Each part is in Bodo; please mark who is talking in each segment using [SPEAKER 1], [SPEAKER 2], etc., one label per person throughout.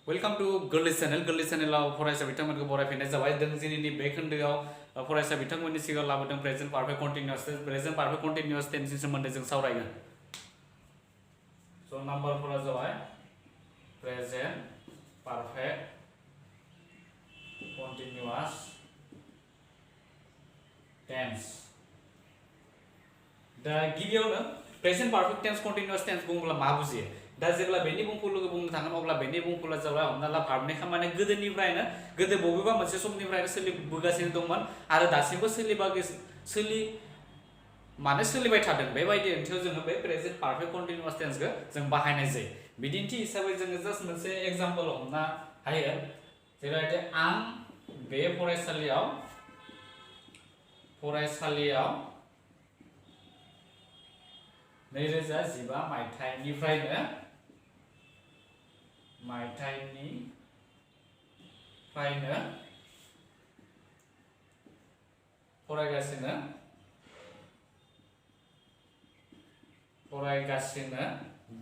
[SPEAKER 1] वेलकाम टू गोरलै चेनेलाव फरायसा बिथांमोनखौ बरायफिननाय जाबाय जों दिनैनि बे खोन्दोआव फरायसा बिथांमोननि सिगाङाव लाबोदों प्रेजेन्ट पारफेक्ट कन्टिन्युअस टेन्सनि सोमोन्दै जों सावरायगोन। स' नाम्बारफोरा जाबाय प्रेजेन्ट पारफेक्ट कन्टिन्युअस टेन्स। दा गिबियावनो present perfect tense continuous tense बुङोब्ला मा बुजियो? दा जेब्ला बेनि बुंफुरलुखौ बुंनो थांगोन अब्ला बेनि बुंफुरलुआ जाबाय हमना ला भार्बनि खामानि गोदो बबेबा मोनसे समनिफ्रायनो सोलिबोगासिनो दंमोन आरो दासिमबो सोलिबाय थादों। बेबायदि ओंथियाव जोङो बे प्रेजेन्ट पारफेक्ट कन्टिन्युअस टेन्सखौ जों बाहायनाय जायो। बिदिन्थि हिसाबै जोङो जास्ट मोनसे एग्जाम्पल हमना हायो, जेरैबायदि आं बे फरायसालियाव 2015 मायथाइनिफ्रायनो फरायगासिनो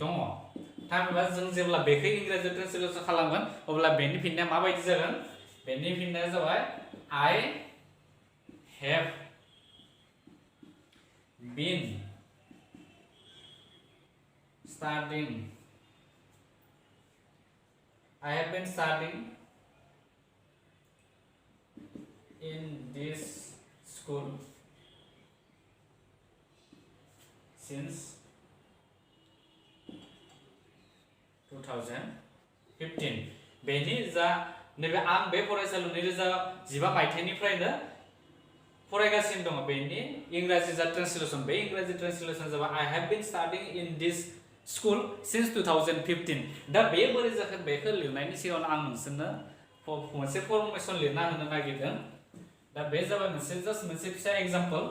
[SPEAKER 1] दङ। थामहिनबा जों जेब्ला बेखौ इंराजियाव ट्रेन्सलेसन खालामगोन अब्ला बेनि फिननाया माबायदि जागोन? बेनि फिननाया जाबाय I have been studying in this school since 2015। बेनि जा नैबे आं बे फरायसालियाव 2015 मायथाइनिफ्रायनो फरायगासिनो दङ। बेनि इंराजि जा ट्रेन्सलेसन, बे इंराजि ट्रेन्सलेसन जाबाय I have been studying in this school since 2015। दा बे बोरै जागोन बेखौ लिरनायनि सिगाङाव आं नोंसोरनो मोनसे फर्मेसन लिरना होनो नागिरदों। दा बे जाबाय मोनसे फिसा एग्जाम्पल।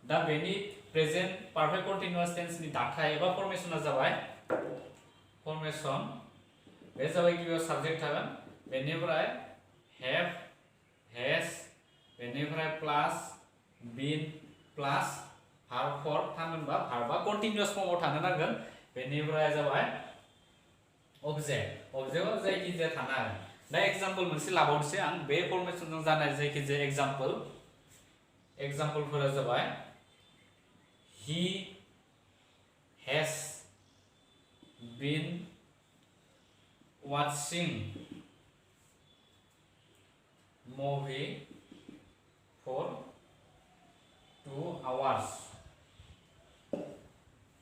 [SPEAKER 1] दा बेनि प्रेजेन्ट पारफेक्ट कन्टिन्युअस टेन्सनि दाथाय एबा फर्मेसना जाबाय फर्मेसन। बे जाबाय गिबियाव साबजेक्ट थागोन, बेनिफ्राय have, has, बेनिफ्राय प्लास been प्लास verb for, थामहिनबा भार्बा कन्टिन्युअस फर्माव थानो नांगोन। बेनिफ्राय जाबाय अबजेक्टआव जायखिजाया थानो हागोन। दा एग्जाम्पल मोनसे लाबावनोसै आं बे फर्मेसनजों जानाय जायखिजाया एग्जाम्पलफोरा जाबाय he has been watching movie for 2 hours।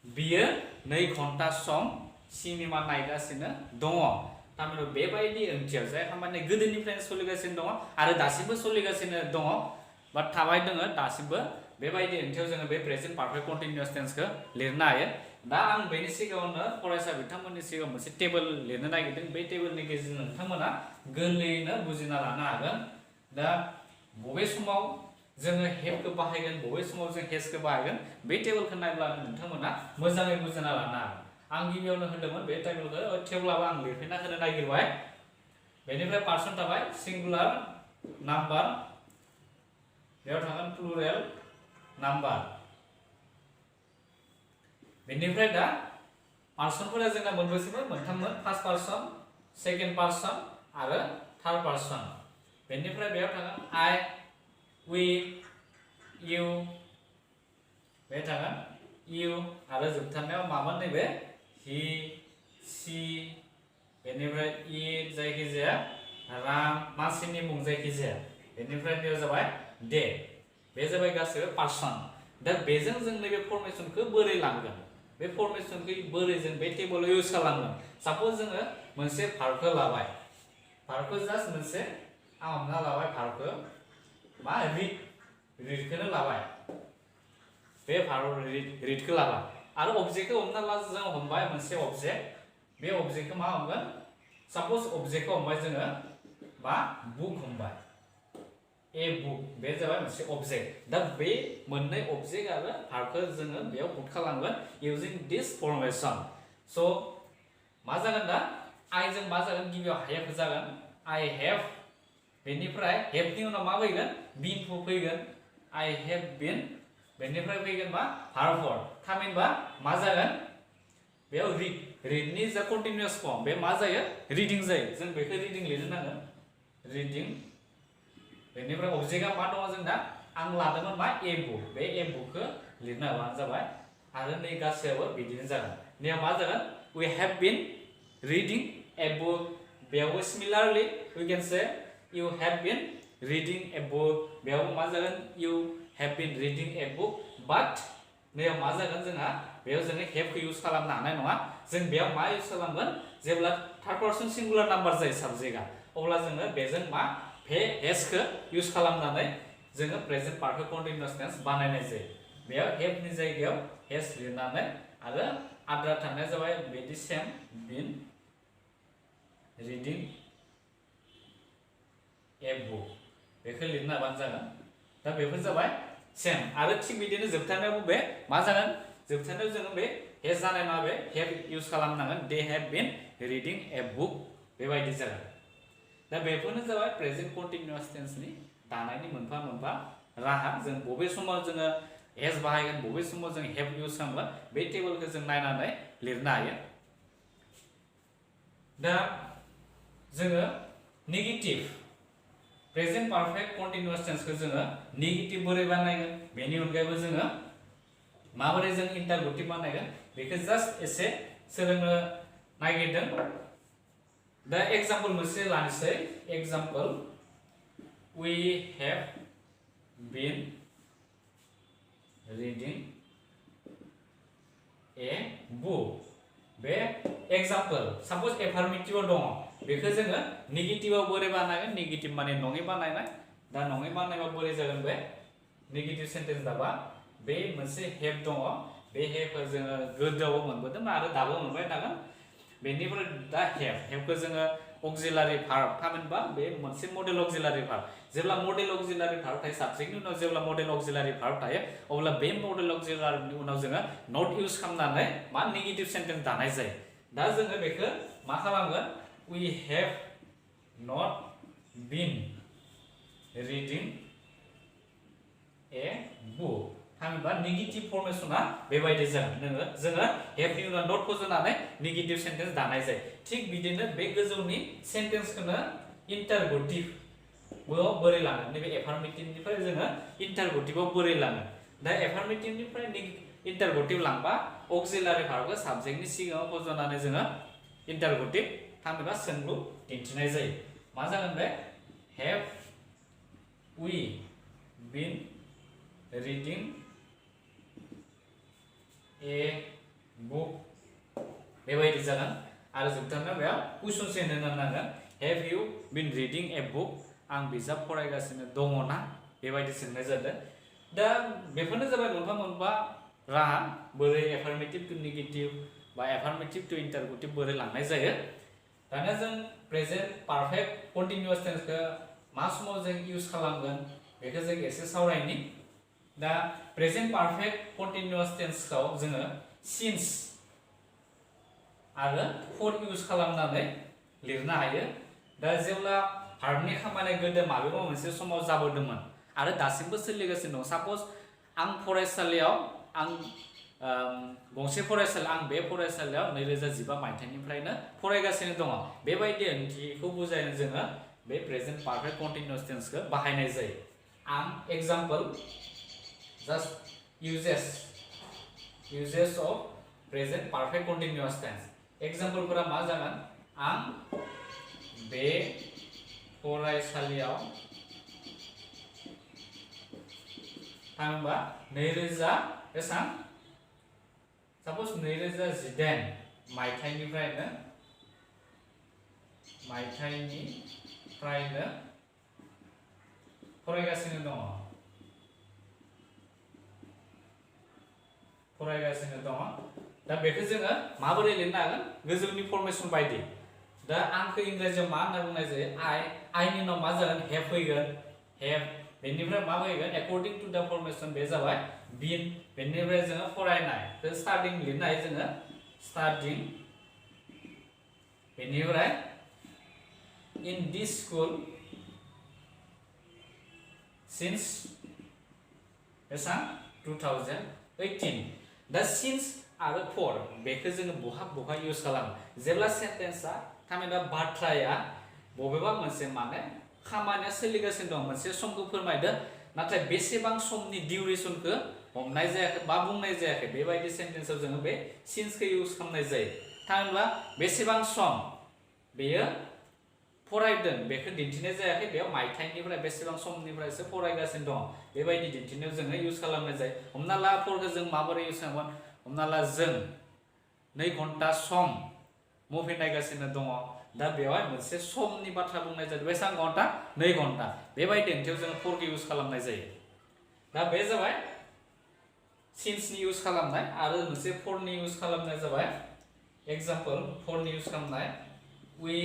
[SPEAKER 1] बियो 2 घन्टा सम सिनेमा नायगासिनो दङ। थारमाने बेबायदि ओंथियाव जाय खामानि गोदोनिफ्रायनो सोलिगासिनो दङ आरो दासिमबो सोलिगासिनो दङ बा थाबाय दङ दासिमबो, बेबायदि ओंथियाव जोङो बे प्रेजेन्ट पारफेक्ट कन्टिन्युअस टेन्सखौ लिरनो हायो। दा आं बेनि सिगाङावनो फरायसा बिथांमोननि सिगाङाव मोनसे टेबोल लिरनो नागिरदों। बे टेबोलनि गेजेरजों नोंथांमोना गोरलैयैनो बुजिना लानो हागोन। दा बबे समाव जोङो हेभखौ बाहायगोन, बबे समाव जों हेजखौ बाहायगोन, बे टेबोलखौ नायब्लानो नोंथांमोना मोजाङै बुजिना लानो हागोन। आं गिबियावनो होदोंमोन बे टेबोलखौ, थेवब्लाबो आं लिरफिनना होनो नागिरबाय। बेनिफ्राय पार्सन थाबाय, सिंगुलार नाम्बार, बेयाव थागोन प्लुरेल नाम्बार। बेनिफ्राय दा पार्सनफोरा जोंना मोनथाममोन, फार्स्ट पार्सन, सेकेन्ड पार्सन आरो थार्ड पार्सन। बेनिफ्राय बेयाव थागोन I, we, you, बे थागोन you आरो जोबथारनायाव मामोन नैबे he, she, बेनिफ्राय it जायखिजाया, राम मानसिनि मुं जायखिजाया, बेनिफ्राय बेयाव जाबाय they। बे जाबाय गासैबो पार्सन। दा बेजों जों नैबे फर्मेसनखौ बोरै लांगोन, बे फर्मेसनखौ बोरै जों बे टेबोलाव इउज खालामगोन? साप'ज जोङो मोनसे भार्बखौ लाबाय, भार्बखौ जास्ट मोनसे आं हमना लाबाय, भार्बखौ मा रिडखौनो लाबाय, बे भार्ब रिडखौ लाबाय आरो अबजेक्टखौ हमना ला जों हमबाय मोनसे अबजेक्ट। बे अबजेक्टखौ मा हमगोन? साप'ज अबजेक्टखौ हमबाय जोङो मा बुक हमबाय, ए बुक, बे जाबाय मोनसे अबजेक्ट। दा बे मोननै अबजेक्ट आरो भार्बखौ जोङो बेयाव पुट खालामगोन इउजिं दिस फर्मेसन। स' मा जागोन दा? आइजों मा जागोन? गिबियाव हेभ जागोन, I have। बेनिफ्राय हेभनि उनाव मा फैगोन? बीन फैगोन, I have been। बेनिफ्राय फैगोन मा? Verb form. थामहिनबा मा जागोन? बेयाव readनि जा continuous form बे मा जायो reading जायो जों बेखौ reading लिरनो नांगोन reading बेनिफ्राय अबजेक्टआ मा दङ जोंना आं लादोंमोन मा ए बुक बे ए बुकखौ लिरनो हाबानो जाबाय आरो नै गासैयावबो बिदिनो जागोन नैयाव मा जागोन we have been reading a book बेयावबो similarly we can say you have been reading a book बेयावबो मा जागोन you have been reading a book but नैयाव मा जागोन जोंहा बेयाव जोङो have खौ यूज खालामनो हानाय नङा जों बेयाव मा यूज खालामगोन जेब्ला थर्ड पर्सन सिंगुलार नाम्बार जायो साबजेक्टआ अब्ला जोङो बेजों मा has खौ यूज खालामनानै जोङो प्रेजेन्ट पारफेक्ट कन्टिन्युअस टेन्स बानायनाय जायो बेयाव have नि जायगायाव has लिरनानै आरो आद्रा थानाया जाबाय बेदि same been reading a book बेखौ लिरनो हाबानो जागोन दा बेफोर जाबाय सेम आरो थिग बिदिनो जोबथारनायावबो बे मा जागोन जोबथारनायाव जोङो बे has जानाय नङा बे have यूज खालामनांगोन they have been reading a book बेबायदि जागोन दा बेफोरनो जाबाय प्रेजेन्ट कन्टिन्युअस टेन्सनि दानायनि मोनफा मोनफा राहा जों बबे समाव जोङो has बाहायगोन बबे समाव जों have यूज खालामगोन बे टेबोलखौ जों नायनानै लिरनो हायो दा जोङो नेगेटिभ प्रेजेन्ट पारफेक्ट कन्टिन्युअस टेन्सखौ जोङो नेगेटिभ बोरै बानायगोन बेनि अनगायैबो जोङो माबोरै जों इन्टारगेटिभ बानायगोन बेखौ जास्ट एसे सोलोंनो नागिरदों दा एग्जाम्पल मोनसे लानोसै example we have been reading a book बे एग्जाम्पल साप'ज एफार्मेटिभआव दङ बेखौ जोङो नेगेटिभआव बोरै बानायगोन नेगेटिभ माने नङै बानायनाय दा नङै बानायबा बोरै जागोन बे नेगेटिभ सेन्टेन्स दाबा बे मोनसे हेभ दङ बे हेभखौ जोङो गोदोआव मोनबोदों आरो दाबो मोनबाय थागोन बेनिफ्राय दा हेभखौ जोङो अक्सिलारि भार्ब थामहिनबा बे मोनसे मडेल अक्सिलारि भार्ब जेब्ला मडेल अक्सिलारि भार्ब थायो साबजेक्टनि उनाव जेब्ला मडेल अक्सिलारि भार्ब थायो अब्ला बे मडेल अक्सिलारिनि उनाव जोङो नट यूज खालामनानै मा नेगेटिभ सेन्टेन्स दानाय जायो दा जोङो बेखौ मा खालामगोन we have not been reading a book थामहिनबा नेगेटिभ फर्मेसना बेबायदि जागोन जोङो हेभनि उनाव नट फज'नानै नेगेटिभ सेन्टेन्स दानाय जायो थिग बिदिनो बे गोजौनि सेन्टेन्सखौनो इन्टारगेटिभ बोरै लाङो नैबे एफार्मेटिभनिफ्राय जोङो इन्टारगेटिभआव बोरै लाङो दा एफार्मेटिभनिफ्राय इन्टारगेटिभ लांबा अक्सिलारि भार्बखौ साबजेक्टनि सिगाङाव फज'नानै जोङो इन्टारगेटिभ थामहिनबा सोंलु दिन्थिनाय जायो मा जागोन बे have we been reading a book बेबायदि जागोन आरो जोबथारनायाव बेयाव कुइसन सेन होनो नांगोन have you been reading a book आं बिजाब फरायगासिनो दङ ना बेबायदि सोंनाय जादों दा बेफोरनो जाबाय मोनफा मोनफा राहा बोरै एफार्मेटिभ टु नेगेटिभ बा एफार्मेटिभ टु इन्टारगेटिभ बोरै लांनाय जायो दानिया जों प्रेजेन्ट पारफेक्ट कन्टिन्युअस टेन्सखौ मा समाव जों यूज खालामगोन बेखौ जों एसे सावरायनि दा प्रेजेन्ट पारफेक्ट कन्टिन्युअस टेन्सखौ जोङो सिन्स आरो फर यूज खालामनानै लिरनो हायो दा जेब्ला भार्बनि खामानिया गोदो माबेबा मोनसे समाव जाबोदोंमोन आरो दासिमबो सोलिगासिनो दं साप'ज आं फरायसालियाव आं गंसे फरायसालि आं बे फरायसालियाव 2015 मायथाइनिफ्रायनो फरायगासिनो दङ बेबायदि ओंथिखौ बुजायनो जोङो बे प्रेजेन्ट पारफेक्ट कन्टिन्युअस टेन्सखौ बाहायनाय जायो आं example just uses of present perfect continuous tense एग्जाम्पलफोरा मा जागोन आं बे फरायसालियाव थामहिनबा 2000 बेसां साप'ज 2018 मायथाइनिफ्रायनो फरायगासिनो दङ दा बेखौ जोङो माबोरै लिरनो हागोन गोजौनि फर्मेसन बायदि दा आंखौ इंराजियाव मा होनना बुंनाय जायो आइनि उनाव मा जागोन हेभ फैगोन हेभ बेनिफ्राय मा फैगोन एकर्डिं टु द फर्मेसन बे जाबाय बिन बेनिफ्राय जोङो फरायनाय स्टार्टिं लिरनो हायो जोङो स्टार्टिं बेनिफ्राय इन दिस स्कुल सिन्स बेसां 2018 दा सिन्स आरो for बेखौ जोङो बहा यूज खालामो जेब्ला सेन्टेन्सआ थामहिनबा बाथ्राया बबेबा मोनसे माने खामानिया सोलिगासिनो दं मोनसे समखौ फोरमायदो नाथाय बेसेबां समनि डिउरेसनखौ हमनाय जायाखै बा बुंनाय जायाखै बेबायदि सेन्टेन्सआव जोङो बे सिन्सखौ यूज खालामनाय जायो थामहिनबा बेसेबां सम बेयो फरायदों बेखौ दिन्थिनाय जायाखै बेयाव मायथाइनिफ्राय बेसेबां समनिफ्रायसो फरायगासिनो दं बेबायदि दिन्थिनायाव जोङो यूज खालामनाय जायो हमना ला फरखौ जों माबोरै यूज खालामगोन हमना ला जों 2 घन्टा सम मुभि नायगासिनो दङ दा बेवहाय मोनसे समनि बाथ्रा बुंनाय जादों बेसेबां घन्टा 2 घन्टा बेबायदि दिन्थियाव जोङो फरखौ यूज खालामनाय जायो दा बे जाबाय सिन्सनि यूज खालामनाय आरो मोनसे फरनि यूज खालामनाय जाबाय एग्जाम्पल फरनि यूज खालामनाय we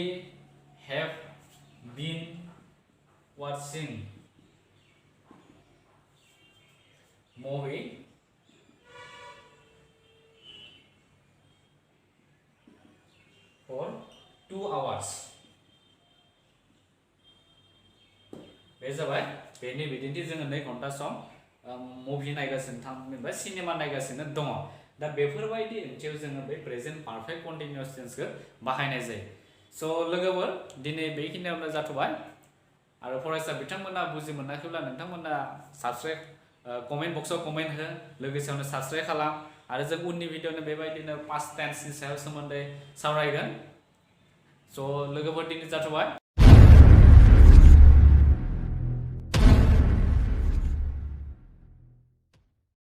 [SPEAKER 1] have been watching movie for 2 hours बे जाबाय बेनि बिदिन्थि जोङो 2 घन्टा सम मुभि नायगासिनो थामहिनबा सिनेमा नायगासिनो दङ दा बेफोरबायदि ओंथियाव जोङो बे प्रेजेन्ट पारफेक्ट कन्टिन्युअस टेन्सखौ बाहायनाय जायो स' लोगोफोर दिनै बेखिनियावनो जाथ'बाय आरो फरायसा बिथांमोना बुजि मोनाखैब्ला नोंथांमोना साबस्क्राइब कमेन्ट बक्सआव कमेन्ट हो लोगोसेयावनो साबस्क्राइब खालाम आरो जों उननि भिडिअनो बेबायदिनो पास्ट टेन्सनि सायाव सोमोन्दै सावरायगोन स' लोगोफोर दिनै जाथ'बाय